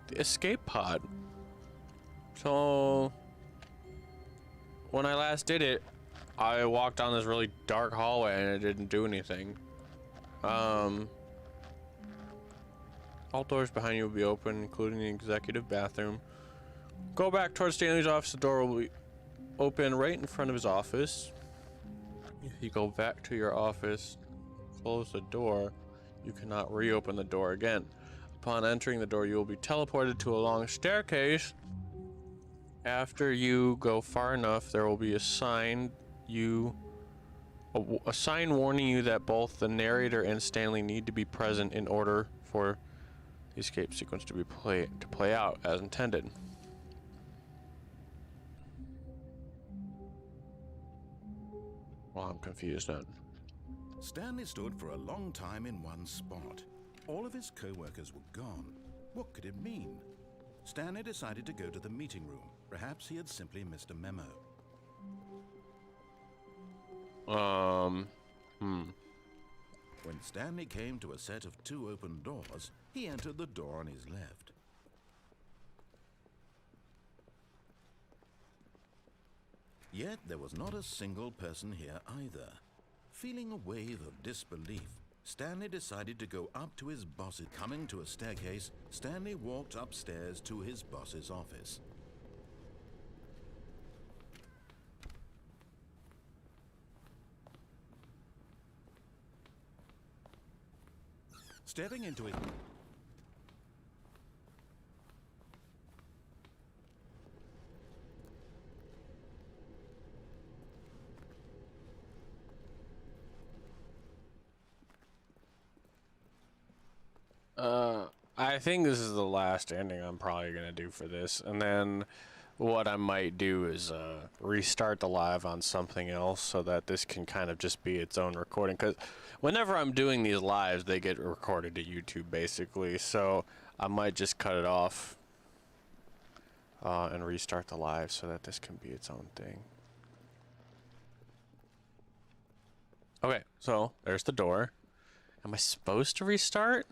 the escape pod. So when I last did it, I walked down this really dark hallway and it didn't do anything. All doors behind you will be open, including the executive bathroom. Go back towards Stanley's office. The door will be open right in front of his office. If you go back to your office, close the door, you cannot reopen the door again. Upon entering the door, you will be teleported to a long staircase. After you go far enough, there will be a sign warning you that both the narrator and Stanley need to be present in order for the escape sequence to play out as intended. Well, I'm confused then. Stanley stood for a long time in one spot. All of his co-workers were gone. What could it mean? Stanley decided to go to the meeting room. Perhaps he had simply missed a memo. When Stanley came to a set of 2 open doors, he entered the door on his left. Yet there was not a single person here either. Feeling a wave of disbelief, Stanley decided to go up to his boss. Coming to a staircase, Stanley walked upstairs to his boss's office. Stepping into his... I think this is the last ending I'm probably gonna do for this, and then what I might do is restart the live on something else so that this can kind of just be its own recording, because whenever I'm doing these lives they get recorded to YouTube basically, so I might just cut it off and restart the live so that this can be its own thing. Okay, so there's the door. Am I supposed to restart?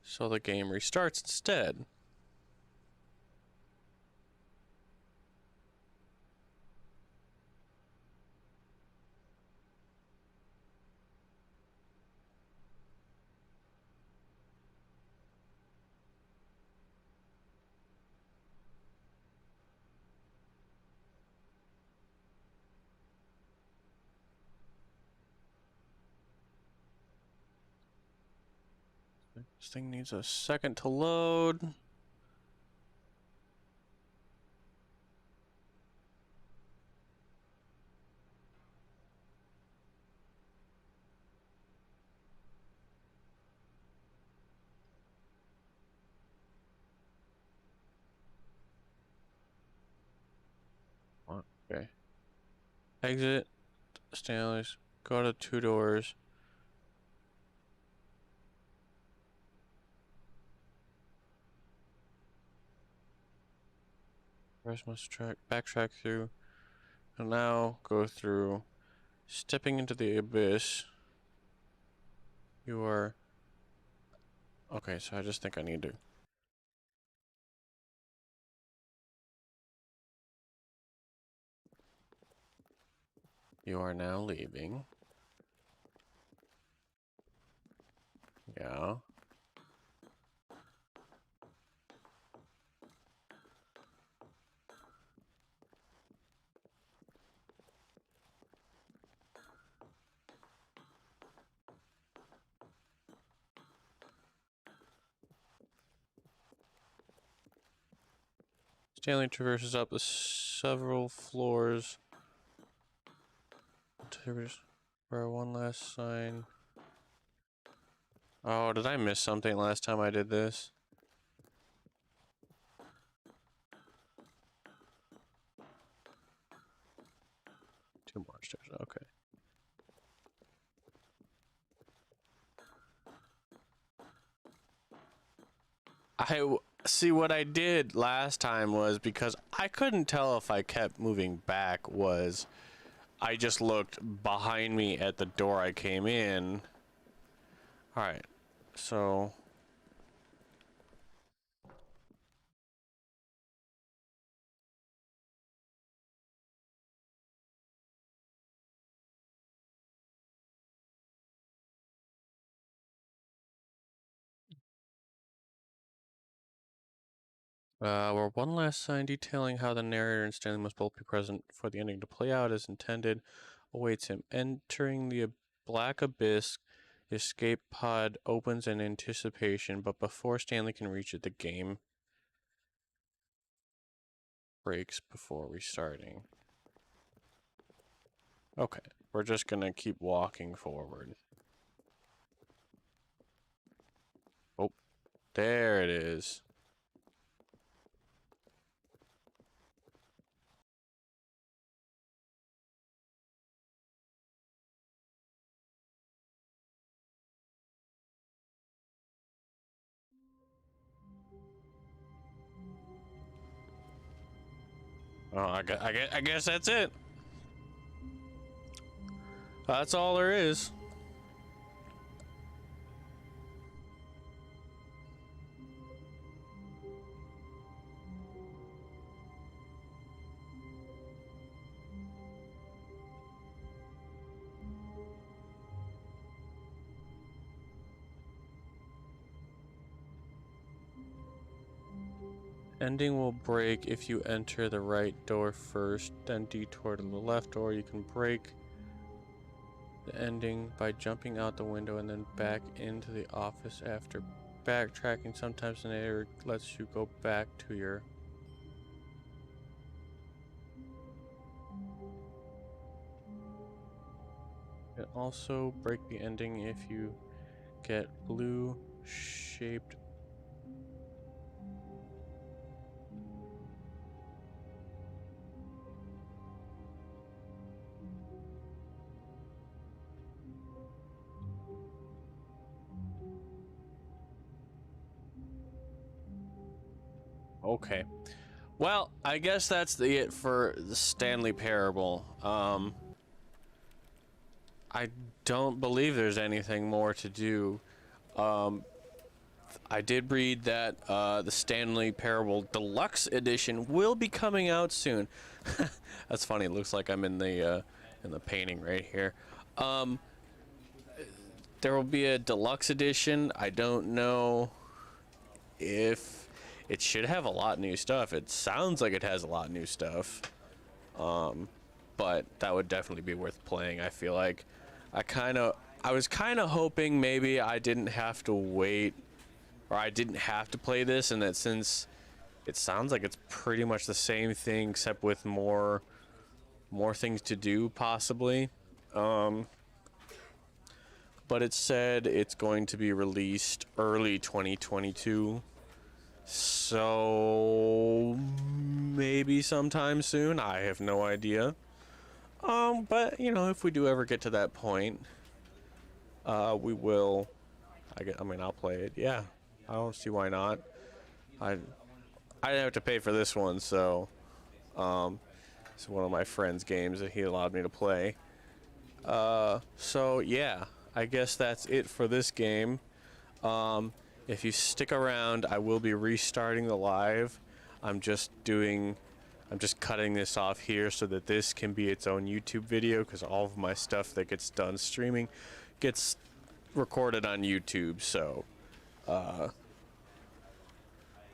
So the game restarts instead. This thing needs a second to load. Okay. Exit Stanley's. Go to 2 doors. Rest must backtrack through. And now go through. Stepping into the abyss. You are. Okay, so I just think I need to. You are now leaving. Yeah. Stanley traverses up the several floors. For one last sign. Oh, did I miss something last time I did this? Two more stairs, okay. See, what I did last time was, because I couldn't tell if I kept moving back, was I just looked behind me at the door I came in. Alright, so where one last sign detailing how the narrator and Stanley must both be present for the ending to play out as intended awaits him. Entering the black abyss, the escape pod opens in anticipation, but before Stanley can reach it, the game breaks before restarting. Okay, we're just gonna keep walking forward. Oh, there it is. Oh, I guess that's it. That's all there is. Ending will break if you enter the right door first, then detour to the left door. You can break the ending by jumping out the window and then back into the office after backtracking. Sometimes the narrator lets you go back to your... You can also break the ending if you Get blue shaped. Okay. Well, I guess that's it for the Stanley Parable. I don't believe there's anything more to do. I did read that the Stanley Parable Deluxe Edition will be coming out soon. That's funny. It looks like I'm in the painting right here. There will be a deluxe edition. I don't know if it should have a lot of new stuff. It sounds like it has a lot of new stuff. But that would definitely be worth playing. I feel like I was kind of hoping maybe I didn't have to wait, or I didn't have to play this, and that since it sounds like it's pretty much the same thing except with more things to do possibly. But it said it's going to be released early 2022. So maybe sometime soon. I have no idea. But you know, if we do ever get to that point, we will. I mean, I'll play it. Yeah, I don't see why not. I didn't have to pay for this one, so it's one of my friend's games that he allowed me to play. So yeah, I guess that's it for this game. If you stick around, I will be restarting the live. I'm just cutting this off here so that this can be its own YouTube video, because all of my stuff that gets done streaming gets recorded on YouTube. So,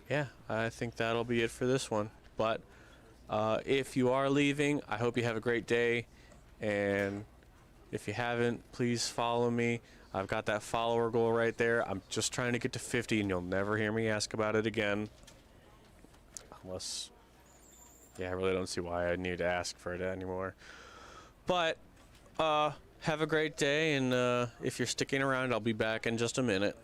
yeah, I think that'll be it for this one. But if you are leaving, I hope you have a great day. And if you haven't, please follow me. I've got that follower goal right there. I'm just trying to get to 50, and you'll never hear me ask about it again. Unless, yeah, I really don't see why I need to ask for it anymore. But, have a great day, and if you're sticking around, I'll be back in just a minute.